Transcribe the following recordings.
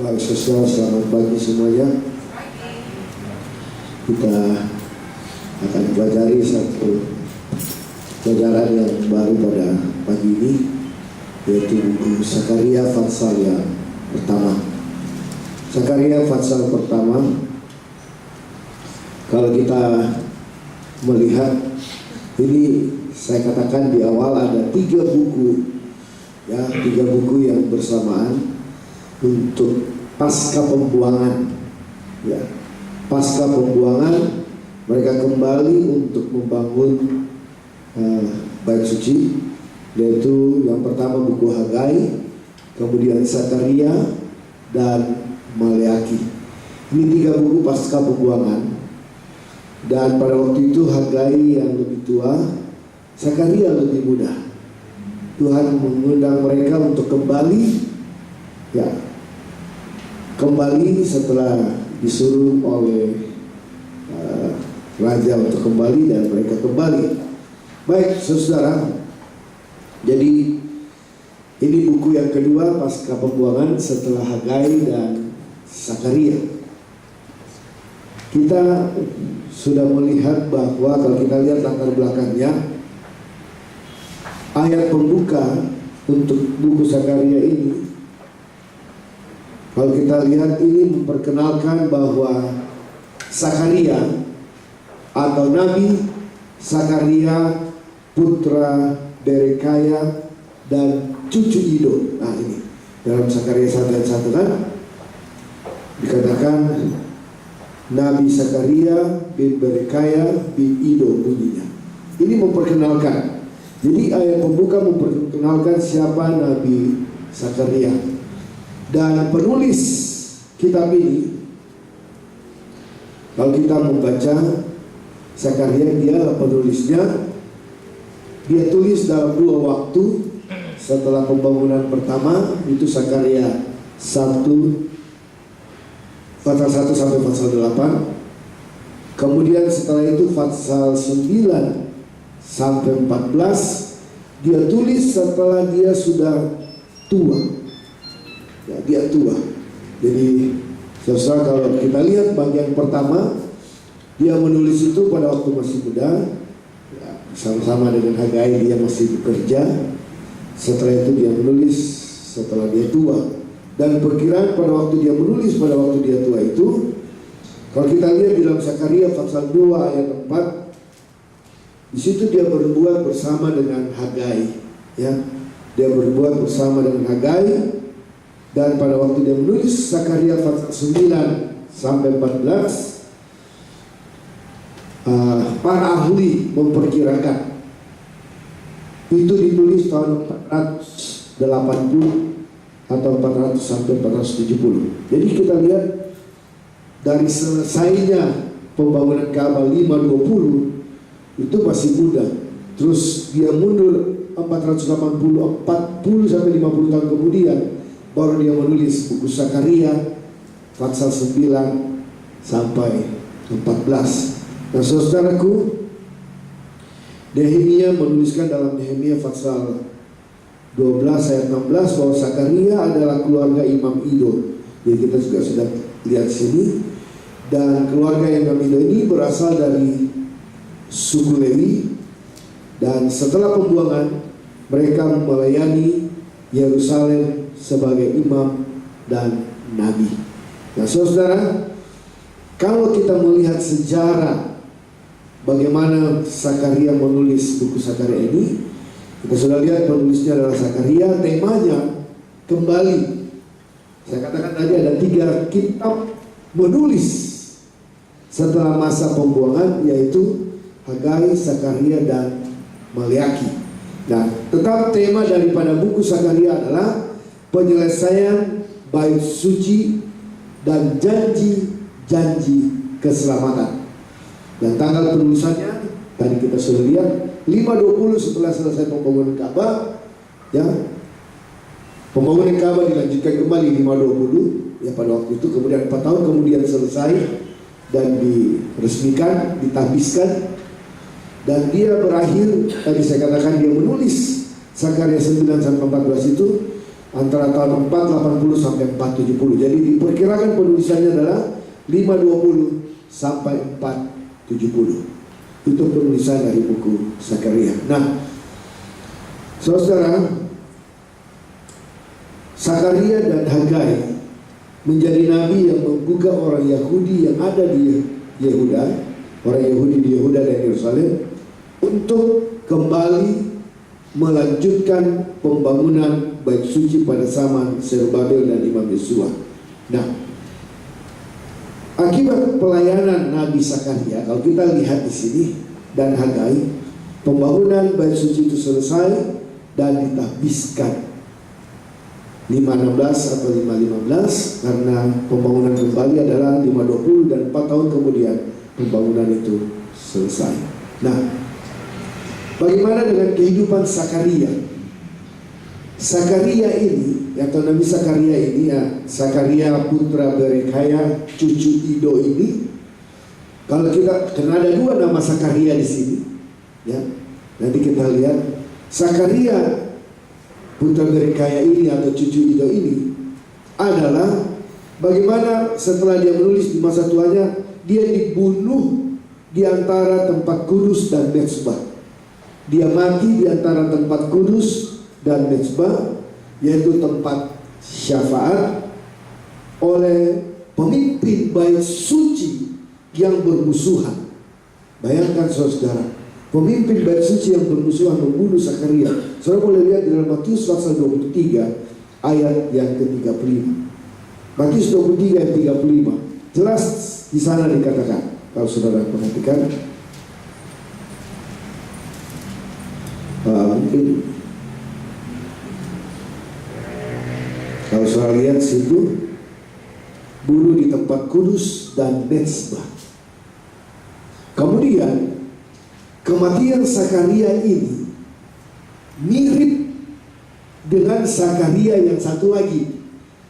Baik, saudara, selamat pagi semuanya. Kita akan pelajari satu pelajaran yang baru pada pagi ini, yaitu buku Zakaria pasal yang pertama. Zakaria pasal pertama, kalau kita melihat ini, saya katakan di awal ada tiga buku yang bersamaan untuk pasca pembuangan. Pasca pembuangan mereka kembali untuk membangun bait suci, yaitu yang pertama buku Hagai, kemudian Zakaria dan Maleaki. Ini tiga buku pasca pembuangan, dan pada waktu itu Hagai yang lebih tua, Zakaria lebih muda. Tuhan mengundang mereka untuk kembali setelah disuruh oleh raja untuk kembali, dan mereka kembali. Baik, saudara, jadi ini buku yang kedua pasca pembuangan setelah Hagai dan Zakaria. Kita sudah melihat bahwa kalau kita lihat latar belakangnya, ayat pembuka untuk buku Zakaria ini, kalau kita lihat, ini memperkenalkan bahwa Zakaria atau Nabi Zakaria putra Berekaya dan cucu Ido. Nah, ini dalam Zakaria 1 ayat 1 kan dikatakan Nabi Zakaria bin Berekaya bin Ido bunyinya. Ini memperkenalkan. Jadi ayat pembuka memperkenalkan siapa Nabi Zakaria. Dan penulis kitab ini, kalau kita membaca Zakaria, dia penulisnya, dia tulis dalam 2 waktu setelah pembangunan pertama, itu Zakaria 1 pasal 1 sampai pasal 8. Kemudian setelah itu pasal 9 sampai 14, dia tulis setelah dia sudah tua. Dia tua. Jadi saudara, kalau kita lihat bagian pertama, dia menulis itu pada waktu masih muda, sama-sama dengan Hagai, dia masih bekerja. Setelah itu dia menulis setelah dia tua. Dan perkiraan pada waktu dia menulis pada waktu dia tua itu, kalau kita lihat di dalam Zakaria pasal 2 ayat 4, di situ dia berbuat bersama dengan Hagai, dia berbuat bersama dengan Hagai. Dan pada waktu dia menulis Zakaria pasal 9 sampai 14, para ahli memperkirakan itu ditulis tahun 480 atau 400 sampai 470. Jadi kita lihat dari selesainya pembangunan Ka'bah 520 itu masih muda. Terus dia mundur 480, 40 sampai 50 tahun kemudian baru dia menulis buku Zakaria pasal 9 sampai 14. Nah, saudaraku, Nehemia menuliskan dalam Nehemia pasal 12 ayat 16 bahwa Zakaria adalah keluarga Imam Ido. Jadi kita juga sudah lihat sini. Dan keluarga Imam Ido ini berasal dari suku Lewi. Dan setelah pembuangan, mereka melayani Yerusalem sebagai imam dan nabi. Nah, saudara, kalau kita melihat sejarah bagaimana Zakaria menulis buku Zakaria ini, kita sudah lihat penulisnya adalah Zakaria. Temanya kembali, saya katakan tadi ada 3 kitab menulis setelah masa pembuangan, yaitu Hagai, Zakaria dan Maleaki. Nah, tetap tema daripada buku Zakaria adalah penyelesaian bait suci dan janji-janji keselamatan. Dan tanggal penulisannya tadi kita sudah lihat 520 setelah selesai pembangunan Ka'bah. Pembangunan Ka'bah dilanjutkan kembali 520 pada waktu itu. Kemudian 4 tahun kemudian selesai dan diresmikan, ditahbiskan. Dan dia berakhir, tadi saya katakan dia menulis Zakaria 9 sampai 14 itu antara tahun 480 sampai 470. Jadi diperkirakan penulisannya adalah 520 sampai 470. Itu penulisan dari buku Zakaria. Nah, saudara, Zakaria dan Hagai menjadi nabi yang menggugah orang Yahudi yang ada di Yehuda, orang Yahudi di Yehuda dan Yerusalem, untuk kembali melanjutkan pembangunan bait suci pada zaman Zerubabel dan Imam Yesua. Nah, akibat pelayanan Nabi Zakaria, kalau kita lihat di sini, dan Hagai, pembangunan bait suci itu selesai dan ditahbiskan 516 atau 515, karena pembangunan kembali adalah 520 dan 4 tahun kemudian pembangunan itu selesai. Nah, bagaimana dengan kehidupan Zakaria? Zakaria ini, atau Nabi Zakaria ini, ya, Zakaria putra Berekaya, cucu Ido ini, kalau kita, karena ada dua nama Zakaria di sini, ya, nanti kita lihat Zakaria putra Berekaya ini atau cucu Ido ini adalah bagaimana setelah dia menulis di masa tuanya, dia dibunuh di antara tempat kudus dan mezbah. Dia mati di antara tempat kudus dan mezbah, yaitu tempat syafaat, oleh pemimpin bait suci yang bermusuhan. Bayangkan saudara, pemimpin bait suci yang bermusuhan membunuh Zakaria. Saudara boleh lihat di dalam Matius pasal 23 ayat yang ke-35. Matius 23 ayat 35. Jelas di sana dikatakan, kalau saudara perhatikan, mungkin kalau saudara lihat situ, bunuh di tempat kudus dan mezbah. Kemudian kematian Zakaria ini mirip dengan Zakaria yang satu lagi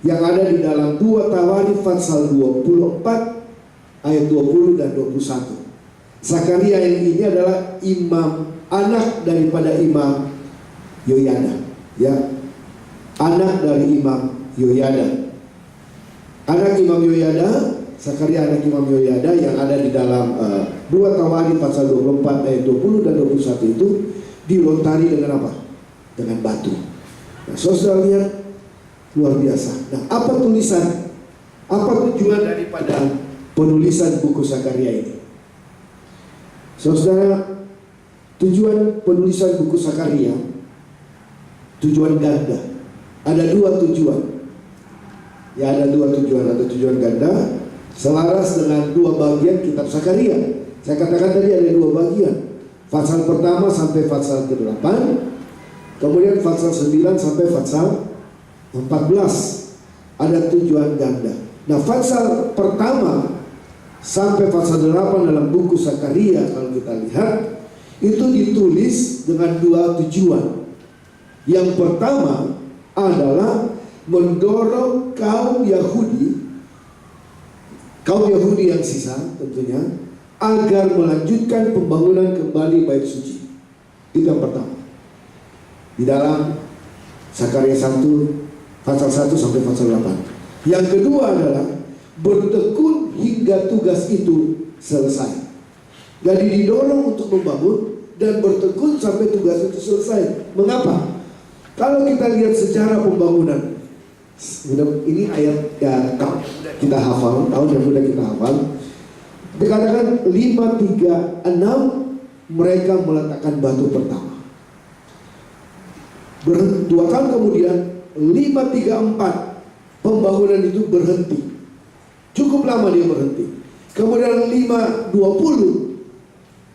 yang ada di dalam 2 Tawarikh pasal 24 ayat 20 dan 21. Zakaria yang ini adalah imam, anak daripada Imam Yoyada, ya, anak dari Imam Yoyada. Anak Imam Yoyada, Zakaria anak Imam Yoyada yang ada di dalam 2 Tawarikh pasal 24 ayat 20 dan 21 itu dilontari dengan apa? Dengan batu. Nah, saudara lihat, luar biasa. Nah, apa tulisan? Apa tujuan daripada penulisan buku Zakaria ini? Saudara, tujuan penulisan buku Zakaria, tujuan ganda. Ada dua tujuan. Ya, ada dua tujuan. Ada tujuan ganda selaras dengan dua bagian kitab Zakaria. Saya katakan tadi ada dua bagian. Pasal pertama sampai pasal ke-8, kemudian pasal 9 sampai pasal 14. Ada tujuan ganda. Nah, pasal pertama sampai pasal 8 dalam buku Zakaria, kalau kita lihat, itu ditulis dengan dua tujuan. Yang pertama adalah mendorong kaum Yahudi yang sisa tentunya, agar melanjutkan pembangunan kembali bait suci. Itu yang pertama. Di dalam Zakaria 1 pasal 1 sampai pasal 8. Yang kedua adalah bertekun hingga tugas itu selesai. Jadi didorong untuk membangun dan bertekun sampai tugas itu selesai. Mengapa? Kalau kita lihat sejarah pembangunan, ini ayat ya, kita hafal, tahun yang sudah kita hafal. Dikatakan 536 mereka meletakkan batu pertama. 2 tahun kemudian 534 pembangunan itu berhenti. Cukup lama dia berhenti. Kemudian 520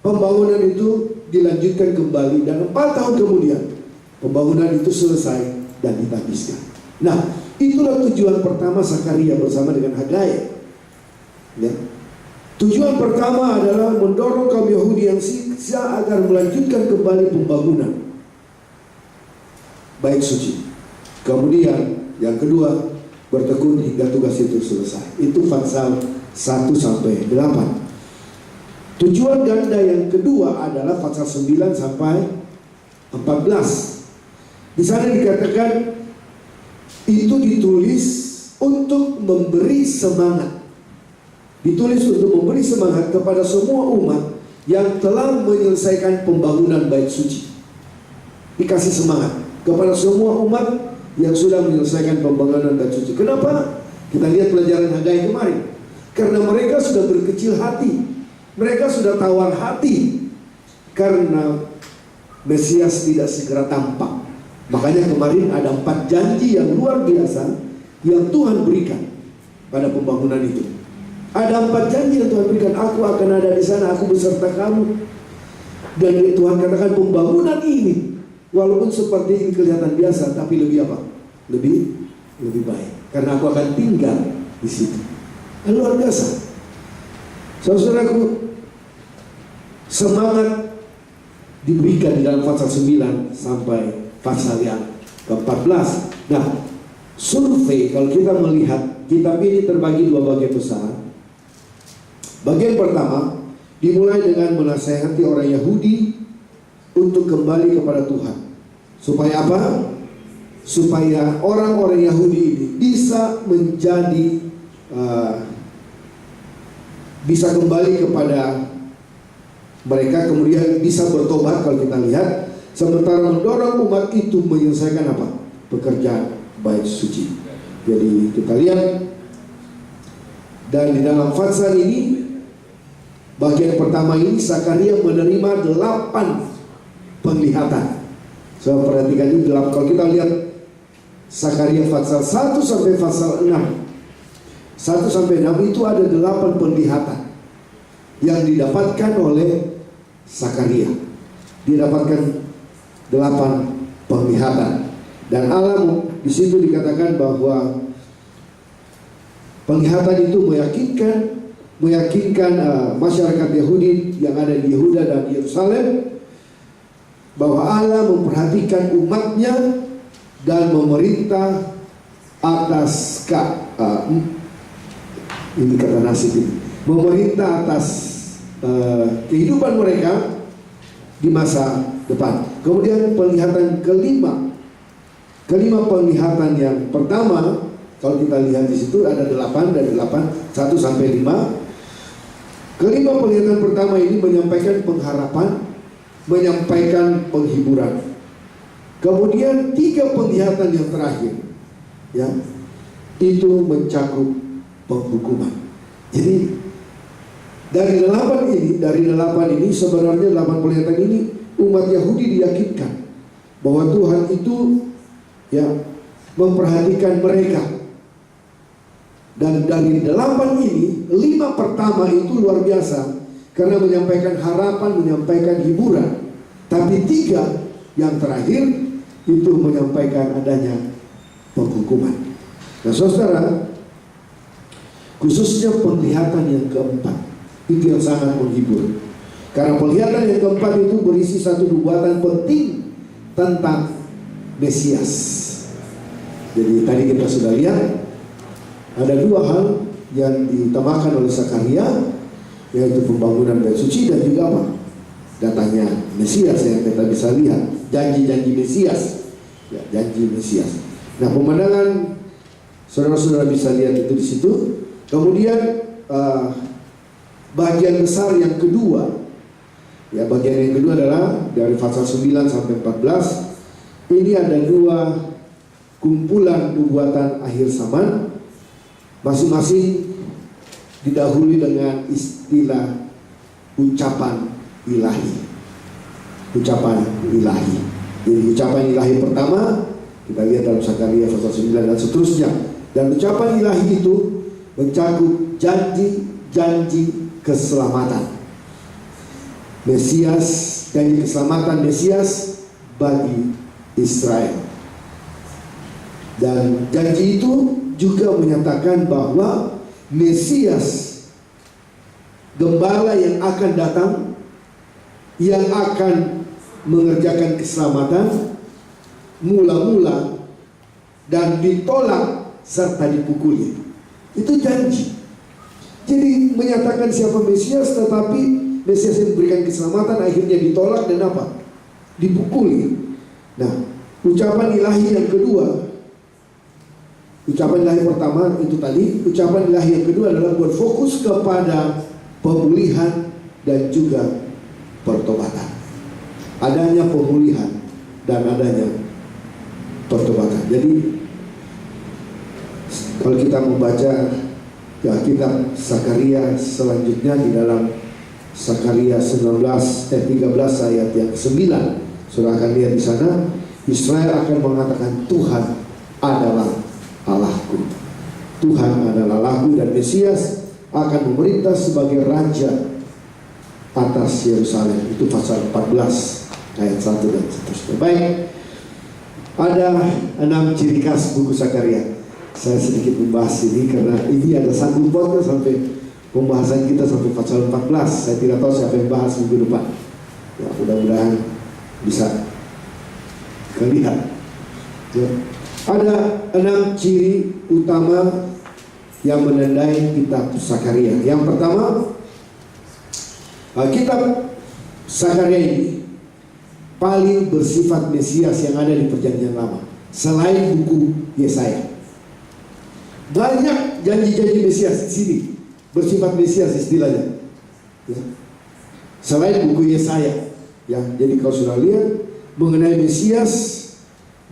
pembangunan itu dilanjutkan kembali, dan 4 tahun kemudian pembangunan itu selesai dan ditahbiskan. Nah, itulah tujuan pertama Zakaria bersama dengan Hagai. Ya. Tujuan pertama adalah mendorong kaum Yahudi yang sisa agar melanjutkan kembali pembangunan bait suci. Kemudian yang kedua, bertekun hingga tugas itu selesai. Itu pasal 1 sampai 8. Tujuan ganda yang kedua adalah pasal 9 sampai 14. Di sana dikatakan itu ditulis untuk memberi semangat. Ditulis untuk memberi semangat kepada semua umat yang telah menyelesaikan pembangunan bait suci. Dikasih semangat kepada semua umat yang sudah menyelesaikan pembangunan bait suci. Kenapa? Kita lihat pelajaran Hagai kemarin. Karena mereka sudah berkecil hati, mereka sudah tawar hati, karena Mesias tidak segera tampak. Makanya kemarin ada 4 janji yang luar biasa yang Tuhan berikan pada pembangunan itu. Ada 4 janji yang Tuhan berikan. Aku akan ada di sana, aku beserta kamu. Dan Tuhan katakan pembangunan ini, walaupun seperti ini kelihatan biasa, tapi lebih apa? Lebih baik. Karena aku akan tinggal di situ. Luar biasa. Saudaraku, semangat diberikan di dalam pasal 9 sampai pasal yang ke-14. Nah, survei, kalau kita melihat kitab ini terbagi 2 bagian besar. Bagian pertama dimulai dengan menasehati orang Yahudi untuk kembali kepada Tuhan. Supaya apa? Supaya orang-orang Yahudi ini bisa menjadi bisa kembali kepada mereka, kemudian bisa bertobat kalau kita lihat, sementara mendorong umat itu menyelesaikan apa? Pekerjaan bait suci. Jadi kita lihat, dan di dalam pasal ini bagian pertama ini Zakaria menerima 8 penglihatan. So, perhatikan ini 8. Kalau kita lihat Zakaria pasal 1 sampai pasal 6, 1 sampai 6 itu ada 8 penglihatan yang didapatkan oleh Zakaria. Dia dapatkan 8 penglihatan. Dan Allah di situ dikatakan bahwa penglihatan itu meyakinkan masyarakat Yahudi yang ada di Yehuda dan Yerusalem bahwa Allah memperhatikan umatnya dan memerintah atas ini kata nasib ini, memerintah atas kehidupan mereka di masa depan. Kemudian penglihatan kelima penglihatan yang pertama, kalau kita lihat di situ ada 8 dan 8, 1 sampai 5. Kelima penglihatan pertama ini menyampaikan pengharapan, menyampaikan penghiburan. Kemudian 3 penglihatan yang terakhir, ya, itu mencakup penghukuman. Jadi dari 8 ini sebenarnya 8 penglihatan ini umat Yahudi diyakinkan bahwa Tuhan itu ya memperhatikan mereka. Dan dari 8 ini, 5 pertama itu luar biasa karena menyampaikan harapan, menyampaikan hiburan. Tapi 3 yang terakhir itu menyampaikan adanya penghukuman. Nah, saudara, khususnya penglihatan yang keempat itu yang sangat menghibur. Karena penglihatan yang keempat itu berisi satu nubuatan penting tentang Mesias. Jadi tadi kita sudah lihat ada 2 hal yang diutamakan oleh Zakaria, yaitu pembangunan bait suci dan juga apa? Datangnya Mesias yang kita bisa lihat, janji-janji Mesias. Ya, janji Mesias. Nah, pemandangan saudara-saudara bisa lihat itu di situ. Kemudian bagian besar yang kedua, ya, bagian yang kedua adalah dari pasal 9 sampai 14. Ini ada 2 kumpulan nubuatan akhir zaman, masing-masing didahului dengan istilah ucapan ilahi. Ucapan ilahi. Jadi ucapan ilahi pertama kita lihat dalam Zakaria pasal 9 dan seterusnya. Dan ucapan ilahi itu mencakup janji keselamatan Mesias, janji keselamatan Mesias bagi Israel. Dan janji itu juga menyatakan bahwa Mesias, gembala yang akan datang, yang akan mengerjakan keselamatan, mula-mula dan ditolak serta dipukuli. Itu janji. Jadi menyatakan siapa Mesias, tetapi Mesias yang memberikan keselamatan akhirnya ditolak dan apa? Dipukuli. Nah, ucapan ilahi yang kedua Ucapan ilahi pertama itu tadi. Ucapan ilahi yang kedua adalah berfokus kepada pemulihan dan juga pertobatan. Adanya pemulihan dan adanya pertobatan. Jadi kalau kita membaca kitab Sakaria selanjutnya di dalam Sakaria 13 ayat yang ke-9, saudara akan lihat di sana Israel akan mengatakan Tuhan adalah Allahku. Tuhan adalah Allahku, dan Mesias akan memerintah sebagai raja atas Yerusalem. Itu pasal 14 ayat 1 dan seterusnya. Baik, ada 6 ciri khas buku Sakaria. Saya sedikit membahas ini karena ini ada sanggup potnya sampai pembahasan kita sampai pasal 14. Saya tidak tahu siapa yang bahas minggu depan. Ya, mudah-mudahan bisa kelihatan. Ya. Ada 6 ciri utama yang menandai kitab Sakaria. Yang pertama, kitab Sakaria ini paling bersifat Mesias yang ada di Perjanjian Lama selain buku Yesaya. Banyak janji-janji Mesias di sini bersifat Mesias istilahnya, ya. Selain buku Yesaya, ya. Jadi kalau sudah lihat mengenai Mesias,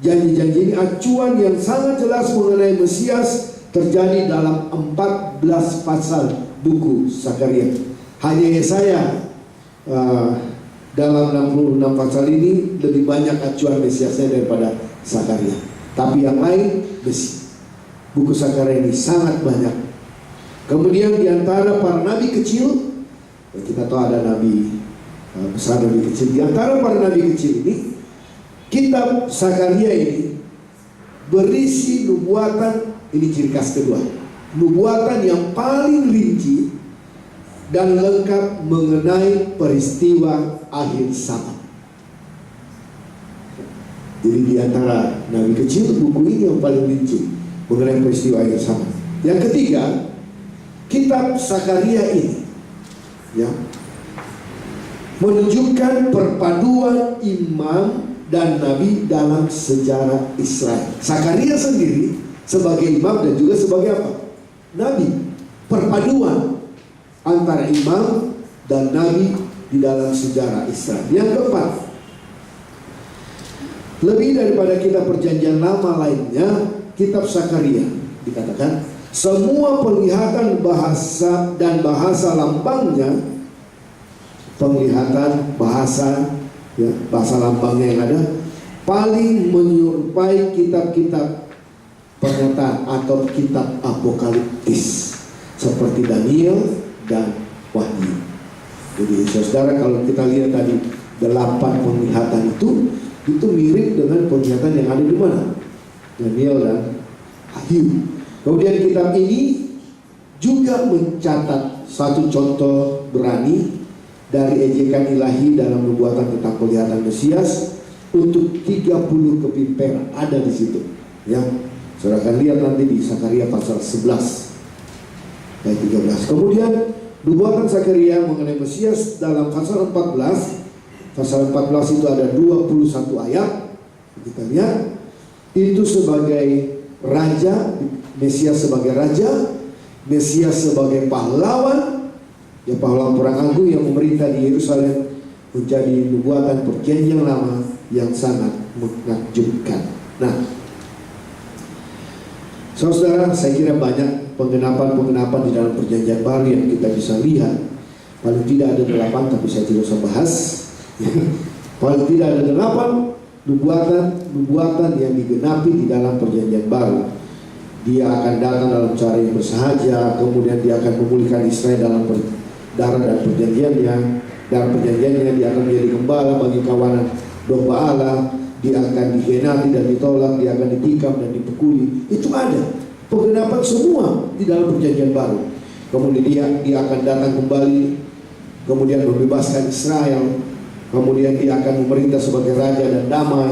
janji-janji ini acuan yang sangat jelas mengenai Mesias terjadi dalam 14 pasal buku Sakaria. Hanya Yesaya dalam 66 pasal ini lebih banyak acuan Mesiasnya daripada Sakaria. Tapi yang lain buku Sakaria ini sangat banyak. Kemudian di antara para nabi kecil, kita tahu ada nabi besar, nabi kecil. Di antara para nabi kecil ini, kitab Sakaria ini berisi nubuatan. Ini ciri khas kedua, nubuatan yang paling rinci dan lengkap mengenai peristiwa akhir zaman. Jadi di antara nabi kecil, buku ini yang paling rinci mengenai peristiwa akhir zaman. Yang ketiga, kitab Sakaria ini, ya, menunjukkan perpaduan imam dan nabi dalam sejarah Israel. Sakaria sendiri sebagai imam dan juga sebagai apa? Nabi. Perpaduan antara imam dan nabi di dalam sejarah Israel. Yang keempat, lebih daripada kitab Perjanjian Lama lainnya, kitab Sakaria dikatakan semua penglihatan bahasa dan bahasa lambangnya, penglihatan bahasa, ya, bahasa lambangnya yang ada paling menyerupai kitab-kitab pernyataan atau kitab apokaliptis seperti Daniel dan Wahyu. Jadi saudara, kalau kita lihat tadi 8 penglihatan itu mirip dengan penglihatan yang ada di mana? Daniel dan Wahyu. Kemudian kitab ini juga mencatat satu contoh berani dari ejekan ilahi dalam nubuatan tentang penglihatan Mesias untuk 30 kepimpinan ada di situ. Ya, saudara akan lihat nanti di Sakaria pasal 11 ayat 13. Kemudian nubuatan Sakaria mengenai Mesias dalam pasal 14. Pasal 14 itu ada 21 ayat. Kita lihat itu sebagai raja, Mesias sebagai raja, Mesias sebagai pahlawan, ya, pahlawan perang agung yang memerintah di Yerusalem, menjadi nubuatan Perjanjian Lama yang sangat menakjubkan. Nah, saudara, saya kira banyak penggenapan-penggenapan di dalam Perjanjian Baru yang kita bisa lihat. Paling tidak ada 8, tapi saya tidak usah bahas. Paling tidak ada 8 nubuatan yang digenapi di dalam Perjanjian Baru. Dia akan datang dalam cara yang bersahaja, kemudian dia akan memulihkan Israel dalam darah dan perjanjiannya. Dalam perjanjiannya dia akan menjadi gembala bagi kawanan domba Allah. Dia akan dikhianati dan ditolak, dia akan ditikam dan dipukuli. Itu ada penggenapan semua di dalam Perjanjian Baru. Kemudian dia akan datang kembali, kemudian membebaskan Israel. Kemudian dia akan memerintah sebagai raja dan damai,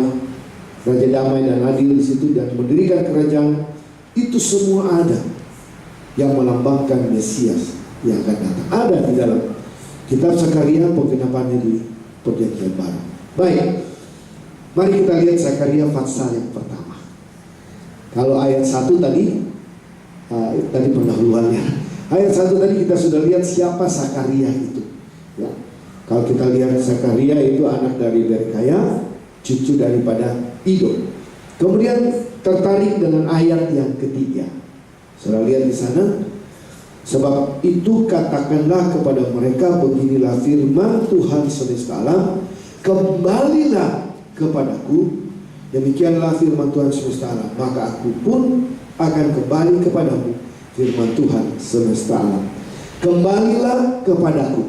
raja damai dan adil di situ, dan mendirikan kerajaan. Itu semua ada yang melambangkan Mesias yang akan datang. Ada di dalam kitab Sakaria penggenapannya di Perjanjian Baru. Baik, mari kita lihat Sakaria pasal yang pertama. Kalau ayat 1 tadi pendahuluannya. Ayat 1 tadi kita sudah lihat siapa Sakaria itu. Ya. Kalau kita lihat Sakaria itu anak dari Berkaya, cucu daripada Ido. Kemudian tertarik dengan ayat yang ketiga. Saudara lihat di sana. Sebab itu katakanlah kepada mereka, beginilah firman Tuhan semesta alam, kembalilah kepadaku, demikianlah firman Tuhan semesta alam, maka aku pun akan kembali kepadamu, firman Tuhan semesta alam. Kembalilah kepadaku,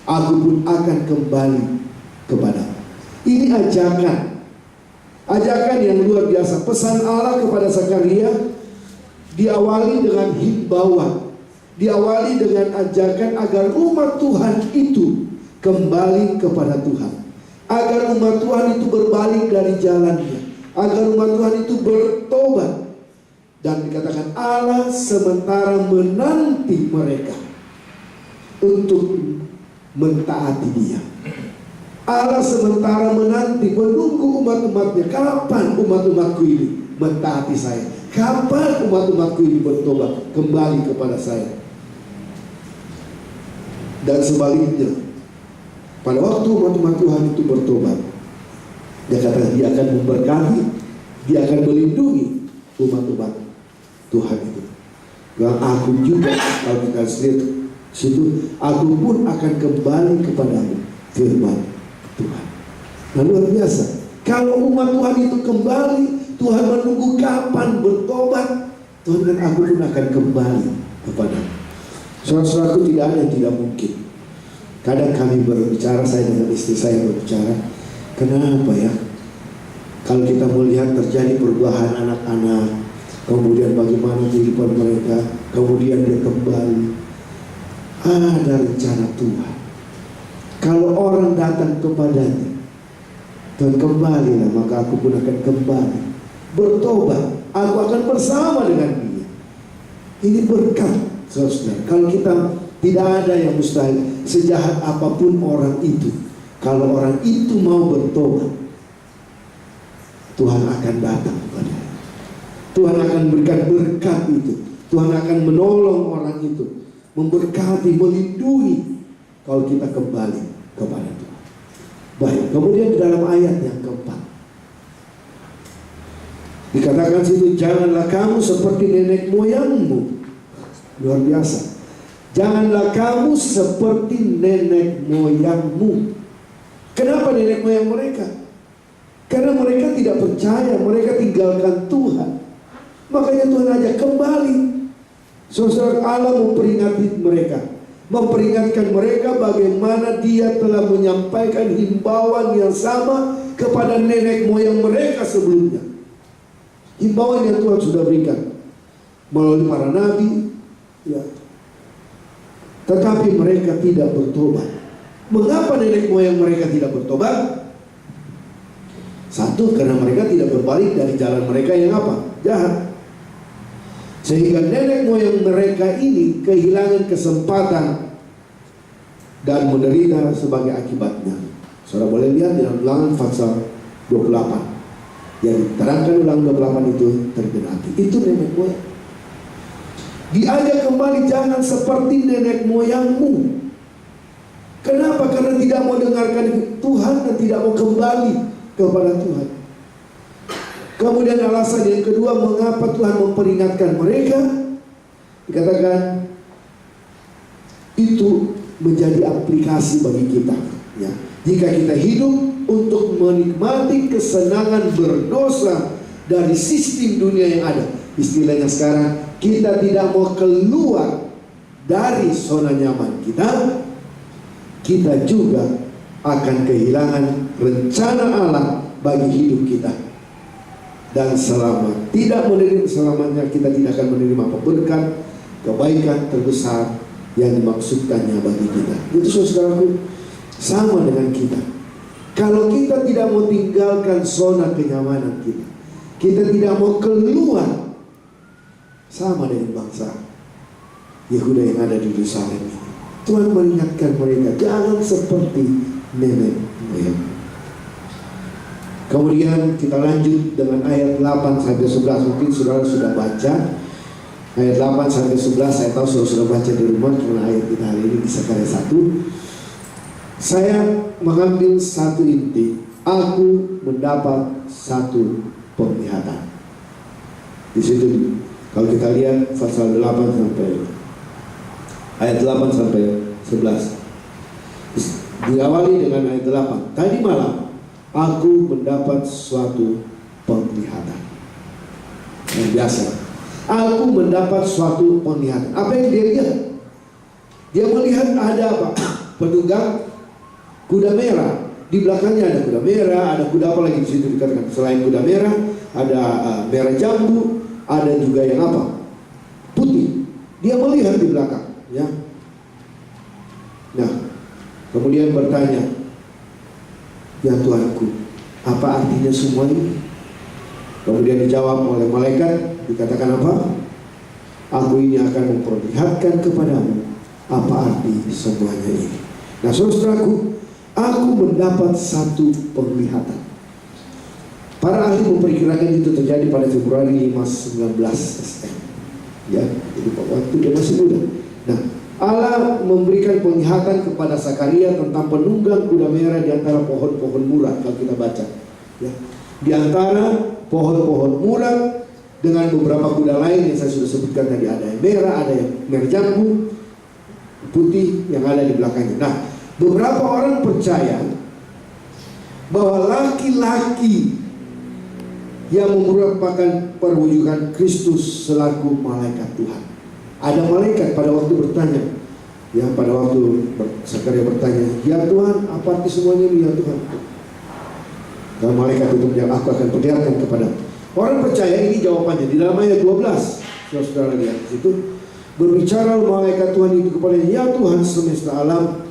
aku pun akan kembali kepadamu. Ini ajakan yang luar biasa. Pesan Allah kepada Sakaria diawali dengan himbauan, diawali dengan ajakan agar umat Tuhan itu kembali kepada Tuhan, agar umat Tuhan itu berbalik dari jalannya, agar umat Tuhan itu bertobat. Dan dikatakan Allah sementara menanti mereka untuk mentaati Dia. Allah sementara menanti, menunggu umat-umatnya. Kapan umat-umatku ini mentaati saya? Kapan umat-umatku ini bertobat kembali kepada saya? Dan sebaliknya, pada waktu umat-umat Tuhan itu bertobat, Dia kata Dia akan memberkati, Dia akan melindungi umat-umat Tuhan itu. Dan aku juga, kalau kita lihat situ, aku pun akan kembali kepadamu, firman Tuhan. Nah, luar biasa. Kalau umat Tuhan itu kembali, Tuhan menunggu kapan bertobat. Tuhan dan aku pun akan kembali kepadamu. Saudara-saudaraku, tidak ada yang tidak mungkin. Kadang kami berbicara, saya dengan istri saya berbicara, kenapa ya kalau kita melihat terjadi perubahan anak-anak, kemudian bagaimana kehidupan mereka, kemudian dia kembali, ada rencana Tuhan. Kalau orang datang kepadanya, Tuhan kembalilah, maka aku pun akan kembali bertobat, aku akan bersama dengan dia. Ini berkat. Saudara, kalau kita tidak ada yang mustahil, sejahat apapun orang itu, kalau orang itu mau bertobat, Tuhan akan datang kepadanya. Tuhan akan berikan berkat itu. Tuhan akan menolong orang itu, memberkati, melindungi kalau kita kembali kepada Tuhan. Baik, kemudian di dalam ayat yang keempat dikatakan situ, janganlah kamu seperti nenek moyangmu. Luar biasa. Janganlah kamu seperti nenek moyangmu. Kenapa nenek moyang mereka? Karena mereka tidak percaya, mereka tinggalkan Tuhan. Makanya Tuhan ajak kembali. Saudara, Allah memperingati mereka, memperingatkan mereka bagaimana Dia telah menyampaikan himbauan yang sama kepada nenek moyang mereka sebelumnya. Himbauan yang Tuhan sudah berikan melalui para nabi, ya. Tetapi mereka tidak bertobat. Mengapa nenek moyang mereka tidak bertobat? Satu, karena mereka tidak berbalik dari jalan mereka yang apa? Jahat. Sehingga nenek moyang mereka ini kehilangan kesempatan dan menderita sebagai akibatnya. Saudara boleh lihat di dalam Ulangan pasal 28. Yang diterangkan Ulangan 28 itu tergenapi. Itu nenek moyang. Diajak kembali, jangan seperti nenek moyangmu. Kenapa? Karena tidak mau dengarkan Tuhan dan tidak mau kembali kepada Tuhan. Kemudian alasan yang kedua, mengapa Tuhan memperingatkan mereka? Dikatakan itu menjadi aplikasi bagi kita, ya. Jika kita hidup untuk menikmati kesenangan berdosa dari sistem dunia yang ada, istilahnya sekarang, kita tidak mau keluar dari zona nyaman kita, kita juga akan kehilangan rencana Allah bagi hidup kita. Dan selama tidak menerima selamanya, kita tidak akan menerima berkat, kebaikan terbesar yang dimaksudkannya bagi kita. Itu saudaraku, sama dengan kita. Kalau kita tidak mau tinggalkan zona kenyamanan kita, kita tidak mau keluar, sama dengan bangsa Yehuda yang ada di Yerusalem ini. Tuhan mengingatkan mereka, jangan seperti nenek moyang. Kemudian kita lanjut dengan ayat 8 sampai 11. Mungkin saudara sudah baca ayat 8 sampai 11. Saya tahu saudara sudah baca di rumah, karena ayat kita hari ini bisa karya 1. Saya mengambil satu inti. Aku mendapat satu penglihatan. Di situ kalau kita lihat pasal 8 sampai ayat 8 sampai 11. Diawali dengan ayat 8. Tadi malam aku mendapat suatu penglihatan. Yang biasa. Aku mendapat suatu penglihatan. Apa yang dia lihat? Dia melihat ada apa? Penunggang kuda merah. Di belakangnya ada kuda merah, ada kuda apa lagi di situ dikatakan. Selain kuda merah, ada merah jambu, ada juga yang apa? Putih. Dia melihat di belakang, ya. Nah, kemudian bertanya, ya Tuanku, apa artinya semua ini? Kemudian dijawab oleh malaikat, dikatakan apa? Aku ini akan memperlihatkan kepadamu apa arti semuanya ini. Nah, saudaraku, aku mendapat satu penglihatan. Para ahli memperkirakan itu terjadi pada Februari 19 SM. Ya, jadi waktu dia masih muda. Nah, Allah memberikan penglihatan kepada Zakaria tentang penunggang kuda merah di antara pohon-pohon murah. Kalau kita baca, ya, di antara pohon-pohon murah dengan beberapa kuda lain yang saya sudah sebutkan tadi, ada yang merah, ada yang merah jambu, putih yang ada di belakangnya. Nah, beberapa orang percaya bahwa laki-laki yang merupakan perwujudan Kristus selaku malaikat Tuhan. Ada malaikat pada waktu bertanya, ya, pada waktu Zakaria bertanya, ya Tuhan, apa arti semuanya ini ya Tuhan? Dan malaikat itu menjawab, aku akan perlihatkan kepada orang percaya. Ini jawabannya di dalam ayat 12. Saudara lihat di situ, berbicara malaikat Tuhan itu kepadanya, ya Tuhan semesta alam,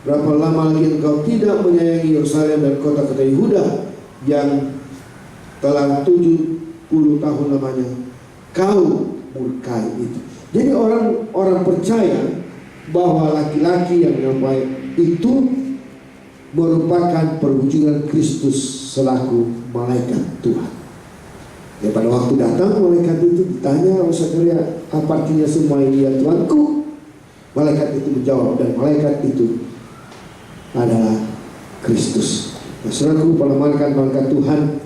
berapa lama lagi engkau tidak menyayangi Yerusalem dan kota-kota Yehuda yang telah 70 tahun lamanya kau murkai itu. Jadi orang percaya bahwa laki-laki yang baik itu merupakan perwujudan Kristus selaku malaikat Tuhan. Ya, pada waktu datang malaikat itu ditanya oleh Zakaria, apa artinya semua ini ya Tuanku? Malaikat itu menjawab, dan malaikat itu adalah Kristus. Nah, saudaraku, pada malaikat Tuhan,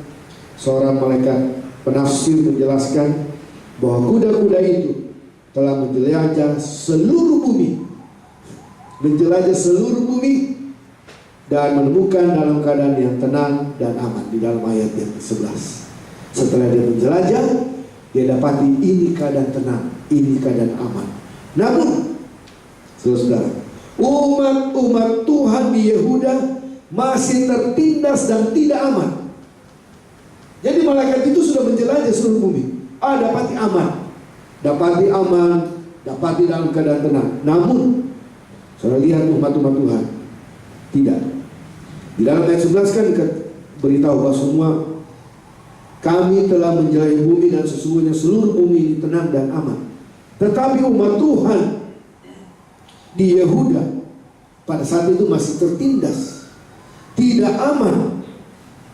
seorang malaikat penafsir menjelaskan bahwa kuda-kuda itu telah menjelajah seluruh bumi, dan menemukan dalam keadaan yang tenang dan aman. Di dalam ayat yang 11, setelah dia menjelajah, dia dapati ini keadaan tenang, ini keadaan aman. Namun, saudara, umat Tuhan di Yehuda masih tertindas dan tidak aman. Jadi malaikat itu sudah menjelajah seluruh bumi. Dapati aman, dapati dalam keadaan tenang. Namun, saudara lihat umat-umat Tuhan tidak. Di dalam ayat 11 kan beritahu bahwa semua kami telah menjelajahi bumi dan sesungguhnya seluruh bumi ini tenang dan aman. Tetapi umat Tuhan di Yehuda pada saat itu masih tertindas, tidak aman.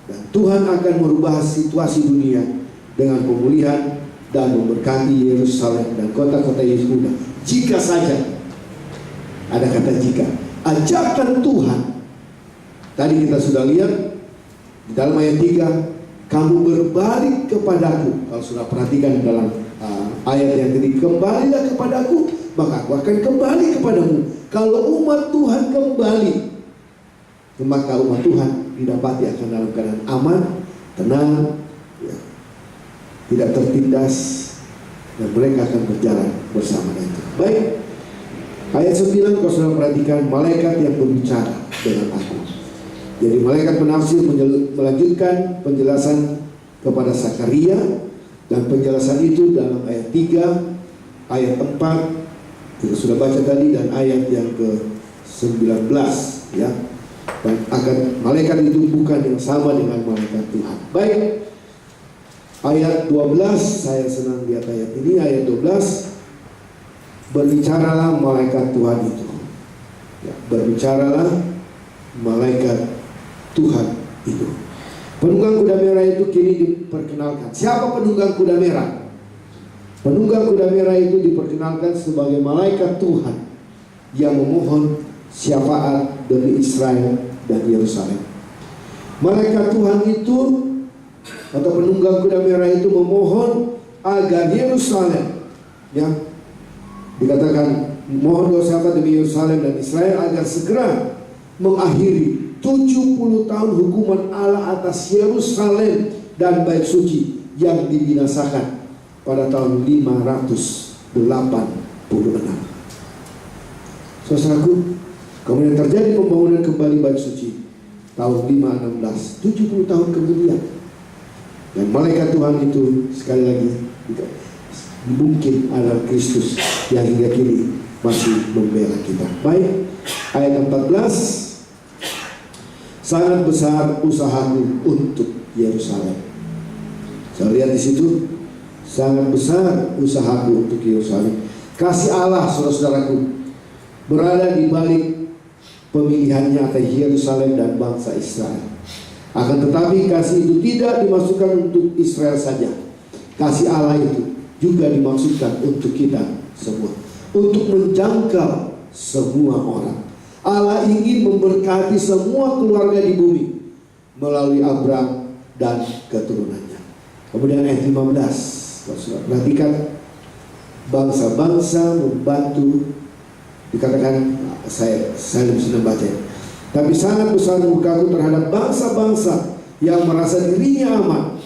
Dan Tuhan akan merubah situasi dunia dengan pemulihan dan memberkati Yerusalem dan kota-kota Yehuda. Jika saja, ada kata jika, ajakan Tuhan. Tadi kita sudah lihat di dalam ayat 3, kamu berbalik kepadaku. Kalau sudah perhatikan dalam ayat yang tadi, kembalilah kepadaku, maka aku akan kembali kepadamu. Kalau umat Tuhan kembali, maka umat Tuhan didapati akan dalam keadaan aman, tenang, ya, tidak tertindas, dan mereka akan berjalan bersama itu. Baik, ayat 9, kalau sudah perhatikan, malaikat yang berbicara dengan aku. Jadi malaikat penafsir melanjutkan penjelasan kepada Zakaria, dan penjelasan itu dalam ayat 3, ayat 4 kita sudah baca tadi, dan ayat yang ke-19, ya. Dan akan malaikat itu bukan yang sama dengan malaikat Tuhan. Baik, ayat 12, saya senang lihat ayat ini. Ayat 12, berbicaralah malaikat Tuhan itu, ya, berbicaralah malaikat Tuhan itu. Penunggang kuda merah itu kini diperkenalkan. Siapa penunggang kuda merah? Penunggang kuda merah itu diperkenalkan sebagai malaikat Tuhan yang memohon syafaat demi Israel dan Yerusalem. Malaikat Tuhan itu atau penunggang kuda merah itu memohon agar Yerusalem, ya, dikatakan mohon doa syafaat demi Yerusalem dan Israel agar segera mengakhiri 70 tahun hukuman Allah atas Yerusalem dan bait suci yang dibinasakan pada tahun 586. Saudaraku, kemudian terjadi pembangunan kembali bait suci tahun 516, 70 tahun kemudian. Dan malaikat Tuhan itu sekali lagi mungkin adalah Kristus yang hingga kini masih membela kita. Baik, ayat 14. Sangat besar usahaku untuk Yerusalem. Saya lihat di situ, sangat besar usahaku untuk Yerusalem. Kasih Allah, saudara-saudaraku, berada di balik pemilihannya atas Yerusalem dan bangsa Israel. Akan tetapi kasih itu tidak dimaksudkan untuk Israel saja. Kasih Allah itu juga dimaksudkan untuk kita semua, untuk menjangkau semua orang. Allah ingin memberkati semua keluarga di bumi melalui Abraham dan keturunannya. Kemudian ayat 15, perhatikan, bangsa-bangsa membantu, dikatakan saya bisa membaca. Tapi sangat besar murkaku terhadap bangsa-bangsa yang merasa dirinya aman,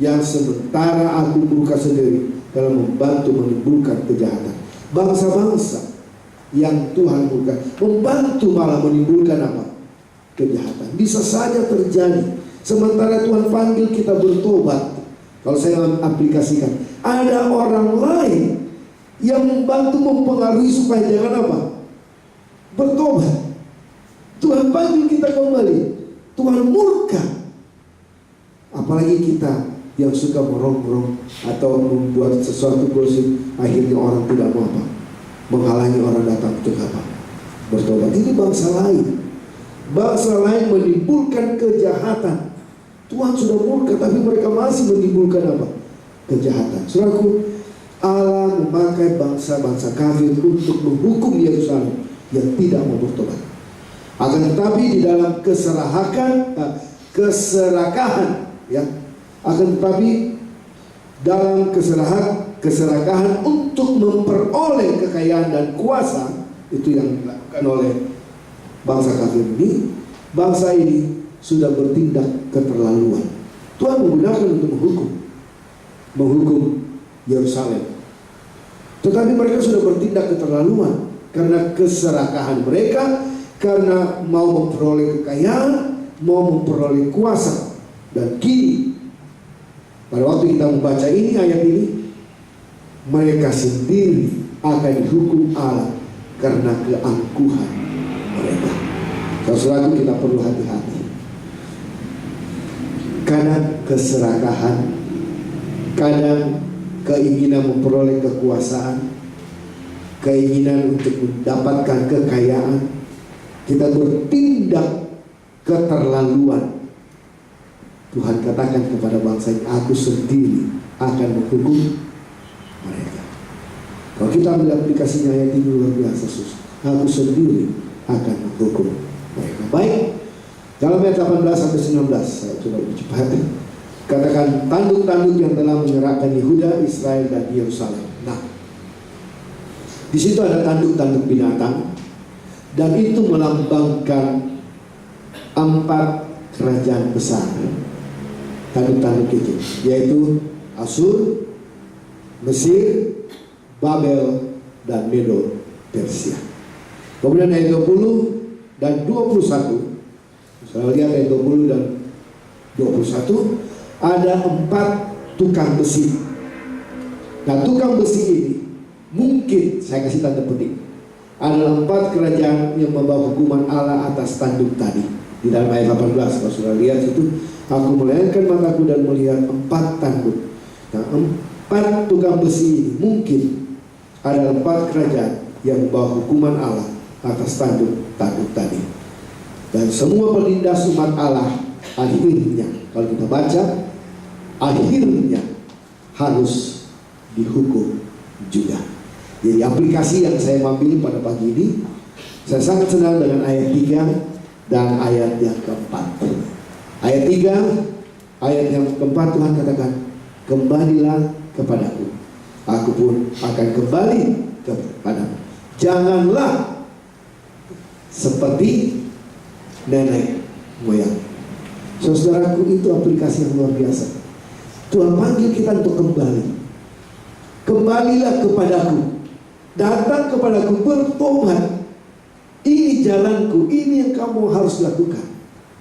yang sementara aku murka sendiri dalam membantu menimbulkan kejahatan. Bangsa-bangsa yang Tuhan murka membantu malah menimbulkan apa? Kejahatan. Bisa saja terjadi sementara Tuhan panggil kita bertobat. Kalau saya aplikasikan, ada orang lain yang membantu mempengaruhi supaya jangan apa? Bertobat. Tuhan panggil kita kembali, Tuhan murka. Apalagi kita yang suka merongrong atau membuat sesuatu gosip, akhirnya orang tidak mau apa? Menghalangi orang datang untuk apa? Bertobat. Ini bangsa lain. Bangsa lain menimbulkan kejahatan. Tuhan sudah murka, tapi mereka masih menimbulkan apa? Kejahatan. Saudaraku, Allah memakai bangsa-bangsa kafir untuk menghukum Yerusalem yang tidak mau bertobat. Akan tetapi di dalam keserakahan, ya, akan tetapi dalam keserakahan untuk memperoleh kekayaan dan kuasa, itu yang dilakukan oleh bangsa kafir ini. Bangsa ini sudah bertindak keterlaluan. Tuhan menggunakan untuk menghukum Yerusalem. Tetapi mereka sudah bertindak keterlaluan karena keserakahan mereka, karena mau memperoleh kekayaan, mau memperoleh kuasa. Dan kini pada waktu kita membaca ini, ayat ini, mereka sendiri akan dihukum Allah karena keangkuhan mereka. Saudara, kita perlu hati-hati. Kadang keserakahan, kadang keinginan memperoleh kekuasaan, keinginan untuk mendapatkan kekayaan, kita bertindak keterlaluan. Tuhan katakan kepada bangsa ini, aku sendiri akan menghukum mereka. Kalau kita ambil aplikasinya, ayat ini luar biasa, susah. Aku sendiri akan menghukum mereka. Baik, dalam ayat 18-19, saya coba lebih cepat. Katakan, tanduk-tanduk yang telah menyerahkan Yehuda, Israel, dan Yerusalem. Nah, di situ ada tanduk-tanduk binatang, dan itu melambangkan 4 kerajaan besar. Tanduk-tanduk itu, yaitu Asyur, Mesir, Babel, dan Medo Persia. Kemudian ayat 20 dan 21, saya lihat ayat 20 dan 21, ada 4 tukang besi. Nah, tukang besi ini mungkin, saya kasih tanda petik, adalah 4 kerajaan yang membawa hukuman Allah atas tanduk tadi. Di dalam ayat 18, kalau sudah lihat itu, aku melayangkan mataku dan melihat 4 tanduk. Nah, 4 tukang besi ini mungkin adalah 4 kerajaan yang membawa hukuman Allah atas tanduk tadi. Dan semua penindas umat Allah akhirnya Kalau kita baca, akhirnya harus dihukum juga. Jadi aplikasi yang saya ambil pada pagi ini, saya sangat senang dengan ayat 3 dan ayat yang keempat. Ayat 3, ayat yang keempat, Tuhan katakan, kembalilah kepadaku, aku pun akan kembali kepadamu. Janganlah seperti nenek moyang. Saudaraku, itu aplikasi yang luar biasa. Tuhan panggil kita untuk kembali. Kembalilah kepadaku, datang kepadaku, bertobat. Ini jalanku, ini yang kamu harus lakukan.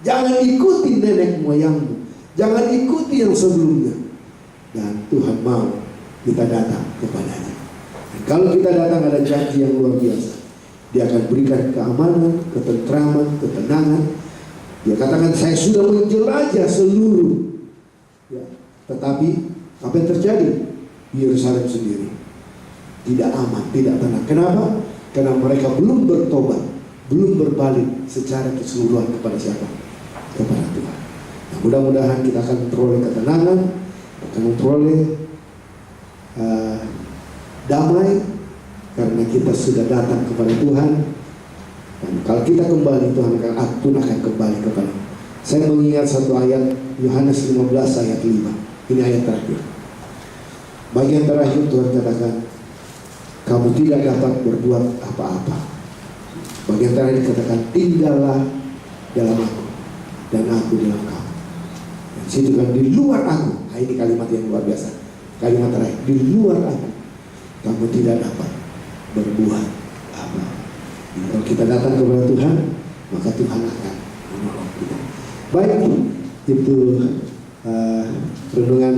Jangan ikuti nenek moyangmu, jangan ikuti yang sebelumnya. Dan Tuhan mau kita datang kepadanya. Dan kalau kita datang, ada janji yang luar biasa. Dia akan berikan keamanan, ketentraman, ketenangan. Dia katakan, saya sudah menjelajah seluruh, ya, tetapi apa yang terjadi di Yerusalem sendiri? Tidak aman, tidak tenang. Kenapa? Karena mereka belum bertobat, belum berbalik secara keseluruhan kepada siapa? Kepada Tuhan. Nah, mudah-mudahan kita akan memperoleh ketenangan, akan memperoleh damai, karena kita sudah datang kepada Tuhan. Dan kalau kita kembali, Tuhan pun akan kembali kepada. Saya mengingat satu ayat Yohanes 15 ayat 5. Ini ayat terakhir. Bagian terakhir Tuhan katakan, kamu tidak dapat berbuat apa-apa. Bagian terakhir dikatakan, tinggallah dalam aku dan aku dalam kamu. Dan situ kan, di luar aku. Nah, ini kalimat yang luar biasa. Kalimat terakhir, di luar aku kamu tidak dapat berbuat apa. Kalau kita datang kepada Tuhan, maka Tuhan akan menolong kita. Baik, itu renungan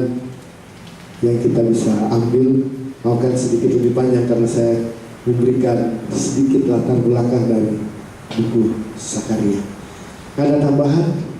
yang kita bisa ambil. Maafkan sedikit lebih panjang karena saya memberikan sedikit latar belakang dari buku Sakaria. Ada tambahan?